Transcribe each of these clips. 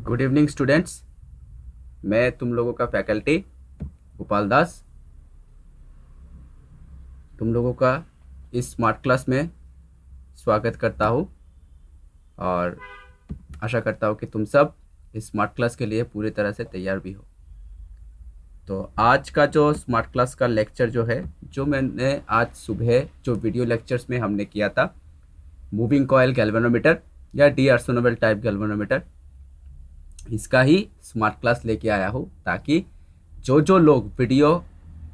Good evening students. मैं तुम लोगों का फैकल्टी गोपाल दास तुम लोगों का इस स्मार्ट क्लास में स्वागत करता हूँ और आशा करता हूँ कि तुम सब इस स्मार्ट क्लास के लिए पूरी तरह से तैयार भी हो। तो आज का जो स्मार्ट क्लास का लेक्चर जो है, जो मैंने आज सुबह जो वीडियो लेक्चर्स में हमने किया था, मूविंग कॉयल गैल्वेनोमीटर या डी आर्सेनोवेल टाइप गैल्वेनोमीटर, इसका ही स्मार्ट क्लास लेके आया हूँ ताकि जो लोग वीडियो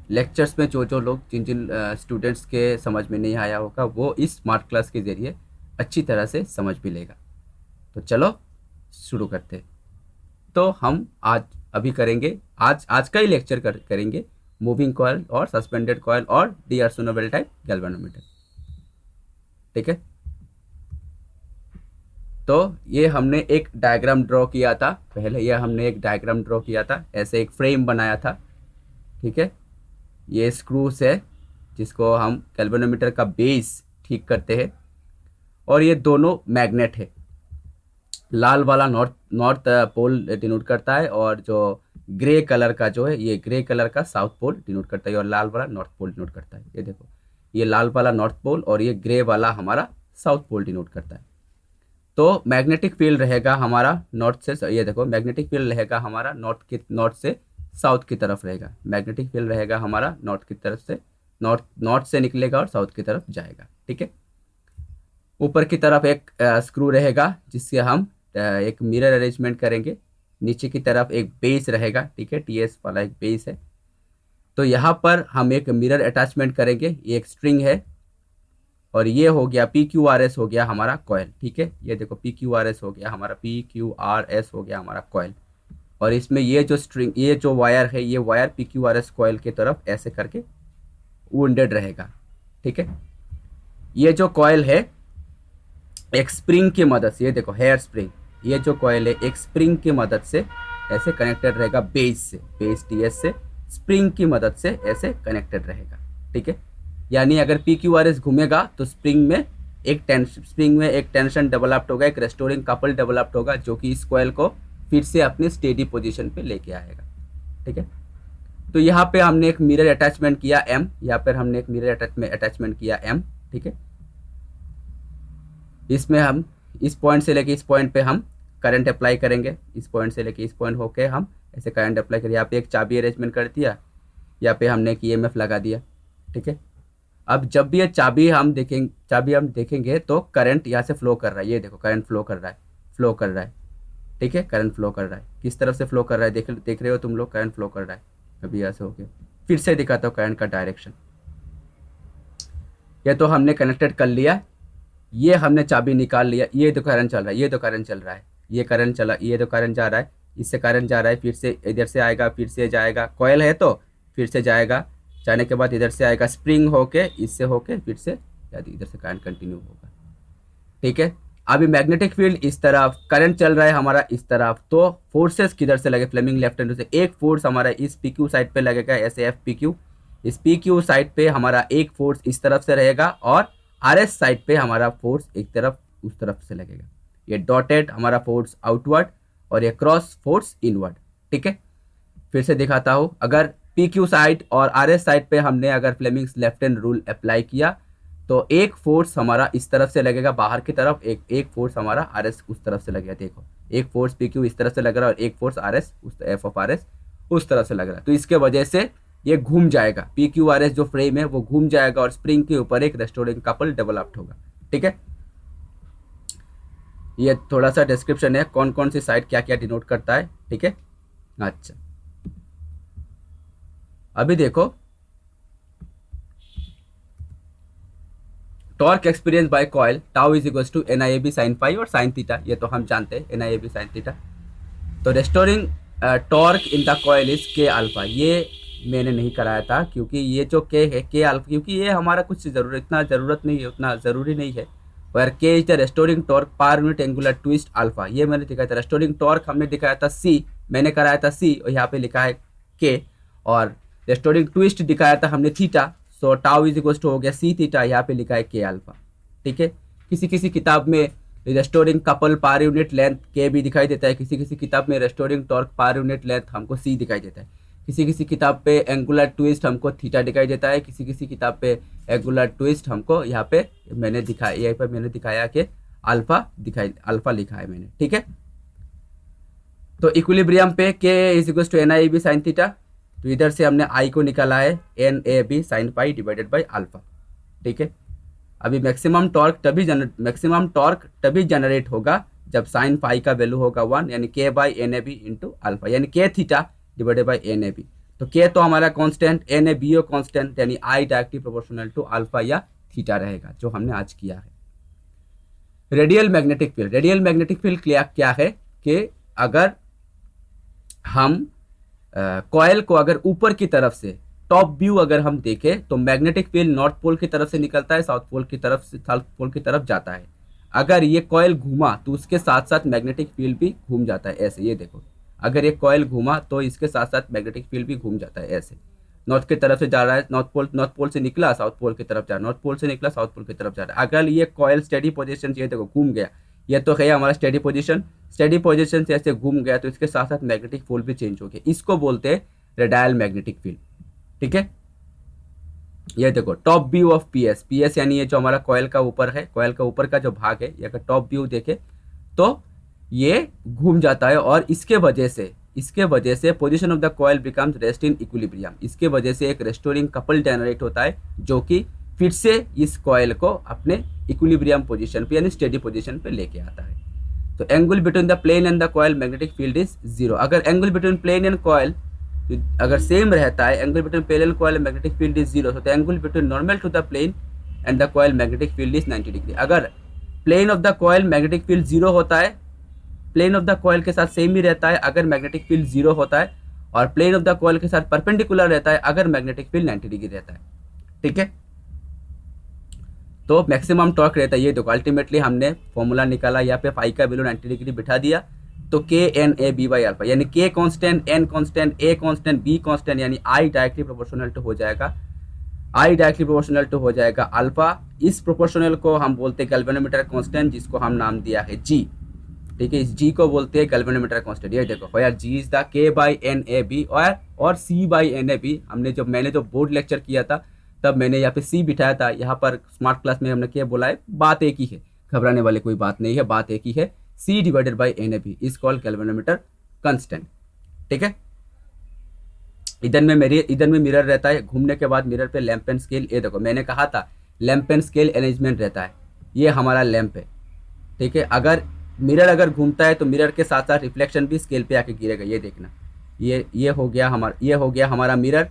लेक्चर्स में जो लोग जिन जिन स्टूडेंट्स के समझ में नहीं आया होगा वो इस स्मार्ट क्लास के ज़रिए अच्छी तरह से समझ भी लेगा। तो चलो शुरू करते हैं। तो हम आज अभी करेंगे, आज आज का ही लेक्चर करेंगे मूविंग कॉयल और सस्पेंडेड कॉयल और डी आर्सेनोवेल टाइप गैल्वेनोमीटर। ठीक है, तो ये हमने एक डायग्राम ड्रॉ किया था पहले, ये हमने एक डायग्राम ड्रॉ किया था, ऐसे एक फ्रेम बनाया था। ठीक है, ये स्क्रूस है जिसको हम गैल्वेनोमीटर का बेस ठीक करते हैं, और ये दोनों मैग्नेट है। लाल वाला नॉर्थ नॉर्थ पोल डिनोट करता है, और जो ग्रे कलर का जो है, ये ग्रे कलर का साउथ पोल डिनोट करता है, और लाल वाला नॉर्थ पोल डिनोट करता है। ये देखो, ये लाल वाला नॉर्थ पोल और ये ग्रे वाला हमारा साउथ पोल डिनोट करता है। तो मैग्नेटिक फील्ड रहेगा हमारा नॉर्थ से, ये देखो मैग्नेटिक फील्ड रहेगा हमारा नॉर्थ से साउथ की तरफ रहेगा। मैग्नेटिक फील्ड रहेगा हमारा नॉर्थ की तरफ से, नॉर्थ से निकलेगा और साउथ की तरफ जाएगा। ठीक है, ऊपर की तरफ एक स्क्रू रहेगा जिससे हम एक मिरर अरेंजमेंट करेंगे। नीचे की तरफ एक बेस रहेगा। ठीक है, टीएस वाला एक बेस है। तो यहाँ पर हम एक मिरर अटैचमेंट करेंगे। ये एक स्ट्रिंग है, और ये हो गया पी क्यू आर एस हो गया हमारा कॉयल। ठीक है, ये देखो पी क्यू आर एस हो गया हमारा, पी क्यू आर एस हो गया हमारा कॉयल। और इसमें ये जो स्ट्रिंग, ये जो वायर है, ये wire P Q R S coil की तरफ ऐसे करके वुंडेड रहेगा। ठीक है, ये जो कॉयल है एक स्प्रिंग की मदद से, ये देखो हेयर स्प्रिंग, ये जो कॉयल है एक स्प्रिंग की मदद से ऐसे कनेक्टेड रहेगा बेस से, बेस टीएस से स्प्रिंग की मदद से ऐसे कनेक्टेड रहेगा। ठीक है, यानी अगर पी क्यू आर एस घूमेगा तो स्प्रिंग में एक टेंशन डेवलप्ड होगा, एक रेस्टोरिंग कपल डेवलप्ड होगा, जो कि इस कॉयल को फिर से अपने स्टेडी पोजीशन पे लेके आएगा। ठीक है, तो यहाँ पे हमने एक मिरर अटैचमेंट किया एम, यहाँ पर हमने एक मिरर अटैचमेंट किया एम। ठीक है, इसमें हम इस पॉइंट से लेके इस पॉइंट पे हम करंट अप्लाई करेंगे। इस पॉइंट से लेके इस पॉइंट होके हम ऐसे करंट अप्लाई करें। यहाँ पे एक चाबी अरेंजमेंट कर दिया, यहाँ पे हमने एक ईएमएफ लगा दिया। ठीक है, अब जब भी ये चाबी हम देखेंगे तो करंट यहाँ से फ्लो कर रहा है। ये देखो करंट फ्लो कर रहा है, फ्लो कर रहा है। ठीक है, करंट फ्लो कर रहा है, किस तरफ से फ्लो कर रहा है देख रहे हो तुम लोग, करंट फ्लो कर रहा है। अभी यहाँ से हो गया, फिर से दिखाता हूँ करंट का डायरेक्शन। ये तो हमने कनेक्टेड कर लिया, ये हमने चाबी निकाल लिया, ये तो करंट चल रहा है, ये तो करंट चल रहा है, ये करंट चला, ये तो करंट जा रहा है, इससे करंट जा रहा है, फिर से इधर से आएगा, फिर से जाएगा, कॉयल है तो फिर से जाएगा, जाने के बाद इधर से आएगा, स्प्रिंग होके इससे होके फिर से इधर से करंट कंटिन्यू होगा। ठीक है, अभी मैग्नेटिक फील्ड इस तरफ, करंट चल रहा है हमारा इस तरफ, तो फोर्सेस किधर से लगे, फ्लेमिंग लेफ्ट हैंड से एक फोर्स हमारा इस पी क्यू साइड पे लगेगा, ऐसे एफ पी क्यू। इस पी क्यू साइड पे हमारा एक फोर्स इस तरफ से रहेगा, और आर एस साइड पे हमारा फोर्स एक तरफ उस तरफ से लगेगा। ये डॉटेड हमारा फोर्स आउटवर्ड और ये क्रॉस फोर्स इनवर्ड। ठीक है, फिर से दिखाता हूँ, अगर पी क्यू साइड और आर एस साइड पे हमने अगर Fleming's left hand rule apply किया तो एक फोर्स हमारा इस तरफ से लगेगा बाहर की तरफ, एक फोर्स हमारा आर एस उस तरफ से लगेगा। देखो, एक फोर्स पी क्यू इस तरफ से लग रहा है और एक फोर्स आर एस उस एफ ऑफ आर एस उस तरफ से लग रहा है। तो इसके वजह से ये घूम जाएगा, पी क्यू आर एस जो फ्रेम है वो घूम जाएगा और स्प्रिंग के ऊपर एक रेस्टोरिंग कपल डेवलप्ड होगा। ठीक है, ये थोड़ा सा डिस्क्रिप्शन है कौन कौन सी साइड क्या क्या डिनोट करता है। ठीक है, अच्छा अभी देखो, torque experience by coil tau is equal to N I A B sine phi और साइन थीटा, ये तो हम जानते हैं N I A B sine theta. तो restoring torque in the coil is K alpha, ये मैंने नहीं कराया था क्योंकि ये जो के है के अल्फा, क्योंकि ये हमारा कुछ इतना ज़रूरत नहीं है, उतना ज़रूरी नहीं है। वेयर के is the restoring torque per unit angular twist alpha, ये मैंने दिखाया था। रेस्टोरिंग टॉर्क हमने दिखाया था सी, मैंने कराया था सी, और यहाँ पे लिखा है के। और रेस्टोरिंग ट्विस्ट दिखाया था हमने theta, so tau is equal to हो गया सी थीटा, यहाँ पे लिखा है के अल्फा। ठीक है, किसी किसी किताब में restoring couple per unit length के भी दिखाई देता है, किसी किसी किताब में restoring torque per unit length हमको सी दिखाई देता है, किसी किसी किताब पे एंगुलर ट्विस्ट हमको थीटा दिखाई देता है, किसी किसी किताब पे एंगुलर ट्विस्ट हमको यहाँ पे मैंने दिखाया, यहाँ पे मैंने दिखाया कि अल्फा लिखा है मैंने, ठीक है। तो इक्विलिब्रियम पे K is equal to N I B sine theta, तो इधर से हमने आई को निकाला है N A B sine pi divided by alpha, ठीक है। अभी मैक्सिमम टॉर्क तभी जनरेट होगा जब साइन फाई का वैल्यू होगा 1, यानी K by N A B into alpha, यानी K theta divided by N A B. तो के तो हमारा कांस्टेंट, एन ए बी ओ कांस्टेंट, यानी I directly proportional to alpha या थीटा रहेगा, जो हमने आज किया है। रेडियल मैग्नेटिक फील्ड क्या है कि अगर हम कॉइल को अगर ऊपर की तरफ से टॉप व्यू अगर हम देखें तो मैग्नेटिक फील्ड नॉर्थ पोल की तरफ से निकलता है, साउथ पोल की तरफ जाता है। अगर ये कॉइल घूमा तो उसके साथ साथ मैग्नेटिक फील्ड भी घूम जाता है, ऐसे ये देखो, अगर ये कॉइल घूमा तो इसके साथ साथ मैग्नेटिक फील्ड भी घूम जाता है, ऐसे नॉर्थ की तरफ से जा रहा है, नॉर्थ पोल से निकला साउथ पोल की तरफ जा रहा है, नॉर्थ पोल से निकला साउथ पोल की तरफ जा रहा है। अगर ये कॉइल स्टेडी पोजीशन से, ये देखो घूम गया, ये तो है हमारा स्टेडी पोजीशन से ऐसे घूम गया तो इसके साथ साथ मैग्नेटिक फील्ड भी चेंज हो गया, इसको बोलते हैं रेडियल मैग्नेटिक फील्ड, ठीक है। ये देखो टॉप व्यू ऑफ पीएस यानी ये जो हमारा कॉइल का ऊपर है, कॉइल का ऊपर का जो भाग है, अगर टॉप व्यू देखे तो ये घूम जाता है और इसके वजह से position of the coil becomes rest in equilibrium, इसके वजह से एक रेस्टोरिंग कपल जनरेट होता है जो कि फिर से इस कॉइल को अपने इक्विलिब्रियम पोजीशन पे यानी स्टेडी पोजीशन पे लेके आता है। तो angle between the plane and the coil magnetic field is 0। अगर angle between plane and coil अगर सेम रहता है, angle between plane and coil magnetic field is 0, तो angle between normal to the plane and the coil magnetic field is 90 degree. अगर plane of the coil magnetic field 0 होता है, plane of the coil के साथ same ही रहता है अगर magnetic field 0 होता है, और प्लेन ऑफ द कॉइल के साथ परपेंडिकुलर रहता है अगर मैग्नेटिक फील्ड 90 डिग्री रहता है, ठीक है। तो मैक्सिमम टॉर्क रहता है, ये देखो अल्टीमेटली हमने फॉर्मूला निकाला, यहाँ पे फाई का वैल्यू 90 डिग्री बिठा दिया, तो K N A B by alpha, यानी K constant, N constant, A constant, B constant, यानी आई डायरेक्टली प्रोपोर्शनल टू हो जाएगा अल्फा। इस प्रोपोर्शनल को हम बोलते हैं गैल्वेनोमीटर कांस्टेंट, जिसको हम नाम दिया है जी, ठीक है। इस जी को बोलते हैं गैल्वेनोमीटर कांस्टेंट। ये देखो यार जी इज द के बाई एन ए बी और सी बाई एन ए बी। मैंने जो बोर्ड लेक्चर किया था तब मैंने यहाँ पे सी बिठाया था, यहाँ पर स्मार्ट क्लास में हमने क्या बोला है, बात एक ही है, घबराने वाली कोई बात नहीं है, बात एक ही है, C divided by N A B is called galvanometer constant, ठीक है। इधर में मिरर रहता है, घूमने के बाद मिरर पे लैंप एंड स्केल, ये देखो मैंने कहा था लैंप एंड स्केल अरेंजमेंट रहता है, ये हमारा लैंप है, ठीक है। अगर मिरर अगर घूमता है तो मिरर के साथ साथ रिफ्लेक्शन भी स्केल पे आके गिरेगा, ये देखना, ये हो गया हमारा मिरर,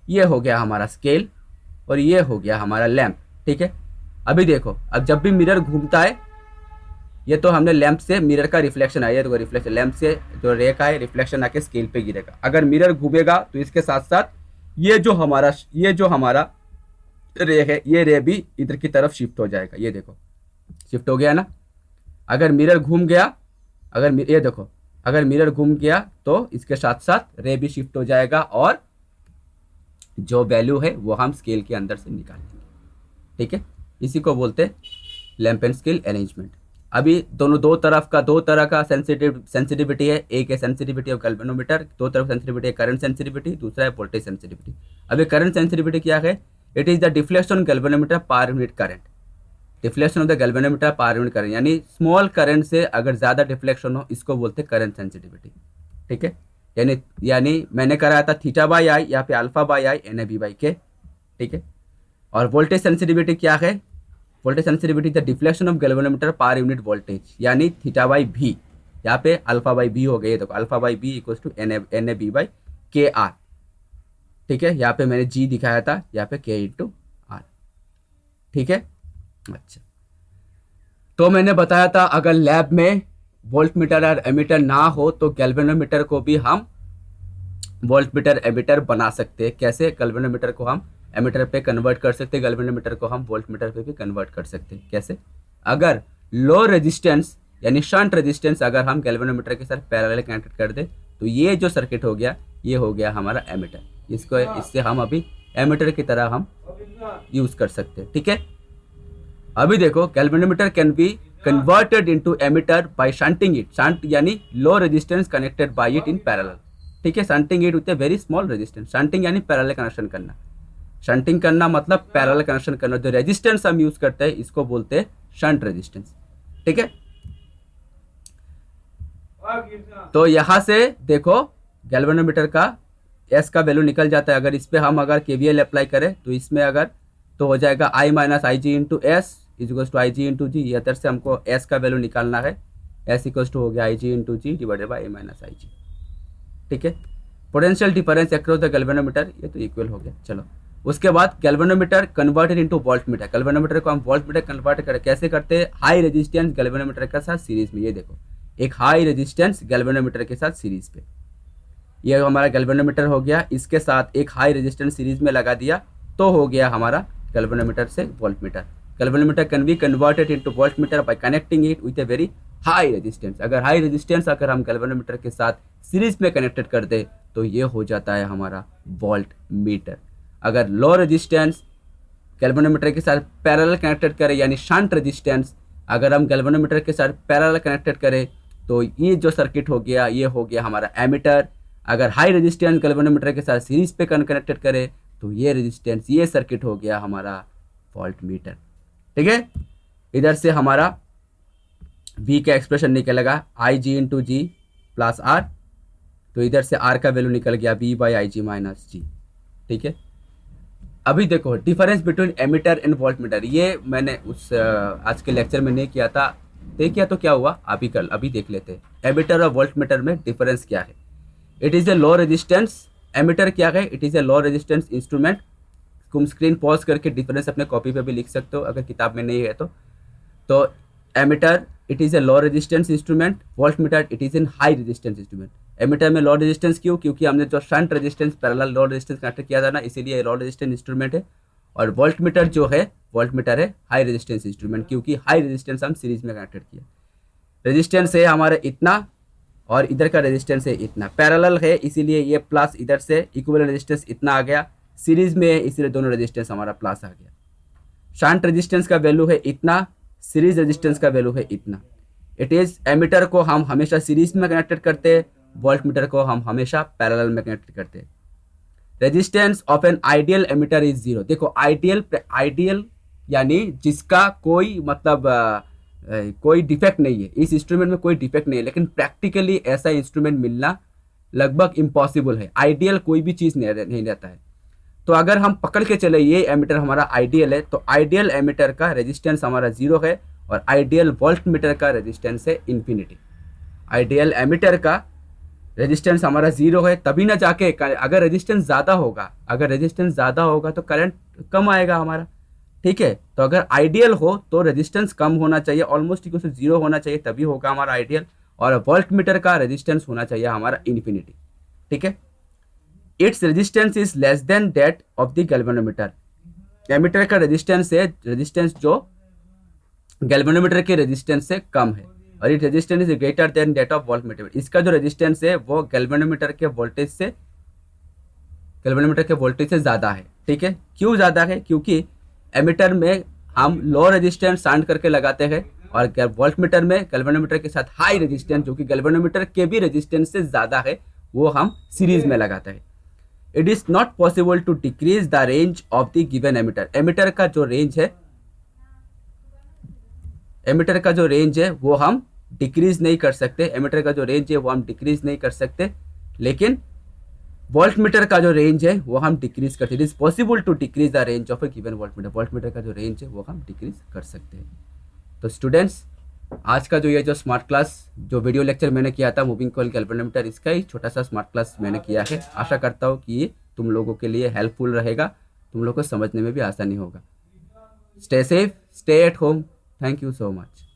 ये हो गया हमारा स्केल, और ये हो गया हमारा लैंप, ठीक है। अभी देखो, अब जब भी मिरर घूमता है, ये तो हमने लैंप से मिरर का रिफ्लेक्शन आया, देखो रिफ्लेक्शन लैंप से जो रे का है रिफ्लेक्शन आके स्केल पे गिरेगा। अगर मिरर घूमेगा तो इसके साथ साथ ये जो हमारा रे है, ये रे भी इधर की तरफ शिफ्ट हो जाएगा, ये देखो शिफ्ट हो गया ना। अगर मिरर घूम गया, ये देखो अगर मिरर घूम गया तो इसके साथ साथ रे भी शिफ्ट हो जाएगा, और जो वैल्यू है वो हम स्केल के अंदर से निकाल लेंगे, ठीक है। इसी को बोलते हैं लैंप एंड स्केल अरेंजमेंट। अभी दो तरह का सेंसिटिविटी है, एक है सेंसिटिविटी ऑफ गैल्वेनोमीटर, दो तरफ सेंसिटिविटी है, करंट सेंसिटिविटी, दूसरा है वोल्टेज सेंसिटिविटी। अभी करंट सेंसिटिविटी क्या है, it is the deflection galvanometer per unit current, deflection of the galvanometer per unit current, यानी स्मॉल करंट से अगर ज़्यादा डिफ्लेक्शन हो इसको बोलते हैं करंट सेंसिटिविटी, ठीक है। यानी मैंने कराया था थीटा बाई आई, यहाँ पे alpha by I N A B by K, ठीक है। और वोल्टेज सेंसिटिविटी क्या है, voltage sensitivity the deflection of galvanometer per unit voltage, यानी थीटा बाई भी, यहाँ पे अल्फा बाई बी हो गई, तो alpha by B equals to N A B by K R, ठीक है। यहाँ पे मैंने जी दिखाया था, यहाँ पे के इंटू आर, ठीक है। अच्छा, तो मैंने बताया था अगर लैब में वोल्टमीटर और एमीटर ना हो तो गैल्वेनोमीटर को भी हम वोल्टमीटर एमीटर बना सकते हैं। कैसे, गैल्वेनोमीटर को हम एमीटर पे कन्वर्ट कर सकते हैं, गैल्वेनोमीटर को हम वोल्टमीटर पे भी कन्वर्ट कर सकते हैं। कैसे, अगर लो रेजिस्टेंस यानी शंट रेजिस्टेंस अगर हम गैल्वेनोमीटर के साथ पैरेलल कनेक्ट कर दे तो ये जो सर्किट हो गया, ये हो गया हमारा एमीटर, इससे हम अभी एमीटर की तरह हम यूज कर सकते हैं, ठीक है। अभी देखो galvanometer can be converted into ammeter by shunting it, shunt यानी low resistance connected by it in parallel, ठीक है। Shunting it with a very small resistance, shunting यानी पैरेलल कनेक्शन करना, शंटिंग करना मतलब पैरेलल कनेक्शन करना। जो रेजिस्टेंस हम यूज करते हैं इसको बोलते हैं शंट रेजिस्टेंस, ठीक है। तो यहां से देखो गैल्वेनोमीटर का एस का वैल्यू निकल जाता है। अगर इस पे हम अगर केवीएल अप्लाई करें तो इसमें अगर तो हो जाएगा I minus I G into S equals to I G into G. इधर से हमको एस का वैल्यू निकालना है, एस इक्वल्स टू हो गया I G into G divided by I minus I G, ठीक है। Potential difference across the galvanometer, ये तो इक्वल हो गया। चलो उसके बाद galvanometer converted into voltmeter. Galvanometer को हम वोल्टमीटर कन्वर्ट करें, कैसे करते हैं? हाई रेजिस्टेंस गैल्वेनोमीटर के साथ सीरीज में, ये देखो एक हाई रेजिस्टेंस गैल्वेनोमीटर के साथ सीरीज पे, ये हमारा गैल्वेनोमीटर हो गया। इसके साथ एक हाई रेजिस्टेंस सीरीज में लगा दिया तो हो गया हमारा गैल्वेनोमीटर से voltmeter. Galvanometer can be converted into voltmeter bye connecting it with a very high resistance. अगर हाई रेजिस्टेंस अगर हम गैल्वेनोमीटर के साथ सीरीज में कनेक्टेड कर दे तो ये हो जाता है हमारा वोल्ट मीटर। अगर लो रेजिस्टेंस गैल्वेनोमीटर के साथ पैरेलल कनेक्टेड करें यानी शंट रेजिस्टेंस, अगर हम गैल्वेनोमीटर के साथ पैरेलल कनेक्टेड करें तो ये जो सर्किट हो गया ये हो गया हमारा एमीटर। अगर हाई रेजिस्टेंस गैल्वेनोमीटर के साथ सीरीज पे कनेक्टेड करें तो ये रेजिस्टेंस ये सर्किट हो गया हमारा वोल्ट मीटर, ठीक है। इधर से हमारा V का एक्सप्रेशन निकलेगा I G into G plus R, तो इधर से R का वैल्यू निकल गया V by I G minus G, ठीक है। अभी देखो difference between ammeter and voltmeter, ये मैंने उस आज के लेक्चर में नहीं किया था, देखिए तो क्या हुआ अभी देख लेते हैं। एमीटर और वोल्टमीटर में डिफरेंस क्या है? It is a low resistance, ammeter क्या है? It is a low resistance instrument. तुम स्क्रीन पॉज करके डिफरेंस अपने कॉपी पे भी लिख सकते हो अगर किताब में नहीं है तो ammeter it is a low resistance instrument, voltmeter it is an high resistance instrument. Ammeter में लो रेजिस्टेंस क्यों? क्योंकि हमने जो shunt resistance parallel low resistance connect किया था ना, इसीलिए लो रेजिस्टेंस इंस्ट्रूमेंट है। और वोल्टमीटर जो है वोल्टमीटर है हाई रेजिस्टेंस इंस्ट्रूमेंट, क्योंकि हाई रेजिस्टेंस हम सीरीज में कनेक्टेड किया। रेजिस्टेंस है हमारे इतना और इधर का रेजिस्टेंस है इतना, पैरेलल है इसीलिए ये प्लस इधर से इक्विवेलेंट रेजिस्टेंस इतना आ गया, सीरीज में है इसलिए दोनों रेजिस्टेंस हमारा प्लस आ गया। शंट रेजिस्टेंस का वैल्यू है इतना, सीरीज रेजिस्टेंस का वैल्यू है इतना। इट इज एमीटर को हम हमेशा सीरीज में कनेक्टेड करते हैं, वोल्टमीटर को हम हमेशा पैरेलल में कनेक्टेड करते हैं। Resistance of an ideal ammeter is zero. देखो आइडियल यानी जिसका कोई मतलब कोई डिफेक्ट नहीं है, इस इंस्ट्रूमेंट में कोई डिफेक्ट नहीं है, लेकिन प्रैक्टिकली ऐसा इंस्ट्रूमेंट मिलना लगभग इम्पॉसिबल है। आइडियल कोई भी चीज़ नहीं रहता है। तो अगर हम पकड़ के चले ये एमीटर हमारा आइडियल है तो आइडियल एमीटर का रेजिस्टेंस हमारा जीरो है और आइडियल वोल्टमीटर का रेजिस्टेंस है इन्फिनिटी। आइडियल एमीटर का रेजिस्टेंस हमारा जीरो है, तभी ना जाके अगर रेजिस्टेंस ज़्यादा होगा तो करंट कम आएगा हमारा, ठीक है। तो अगर आइडियल हो तो रेजिस्टेंस कम होना चाहिए, ऑलमोस्ट इक्वल टू जीरो होना चाहिए, तभी होगा हमारा आइडियल। और वोल्टमीटर का रेजिस्टेंस होना चाहिए हमारा इन्फिनिटी, ठीक है। Its resistance is less than that of the galvanometer. Ammeter का रेजिस्टेंस है रेजिस्टेंस जो गैल्वेनोमीटर के रेजिस्टेंस से कम है, और it resistance is greater than that of voltmeter. इसका जो रेजिस्टेंस है वो गैल्वेनोमीटर के वोल्टेज से ज़्यादा है, ठीक है। क्यों ज़्यादा है? क्योंकि एमीटर में हम लो रेजिस्टेंस शंट करके लगाते हैं और वोल्टमीटर में गैल्वेनोमीटर के साथ हाई रेजिस्टेंस जो कि गैल्वेनोमीटर के भी रेजिस्टेंस से ज़्यादा है वो हम सीरीज में लगाते हैं। It is not possible to decrease the range of the given ammeter. Ammeter का जो रेंज है वो हम डिक्रीज नहीं कर सकते, लेकिन वोल्टमीटर का जो रेंज है वो हम डिक्रीज करते हैं। It is possible to decrease the range of a given voltmeter. Voltmeter का जो रेंज है वो हम डिक्रीज कर सकते हैं। तो स्टूडेंट्स, आज का जो स्मार्ट क्लास जो वीडियो लेक्चर मैंने किया था मूविंग कॉइल गैल्वेनोमीटर, इसका ही छोटा सा स्मार्ट क्लास मैंने किया है। आशा करता हूँ कि ये तुम लोगों के लिए हेल्पफुल रहेगा, तुम लोगों को समझने में भी आसानी होगा। Stay safe, stay at home. Thank you so much.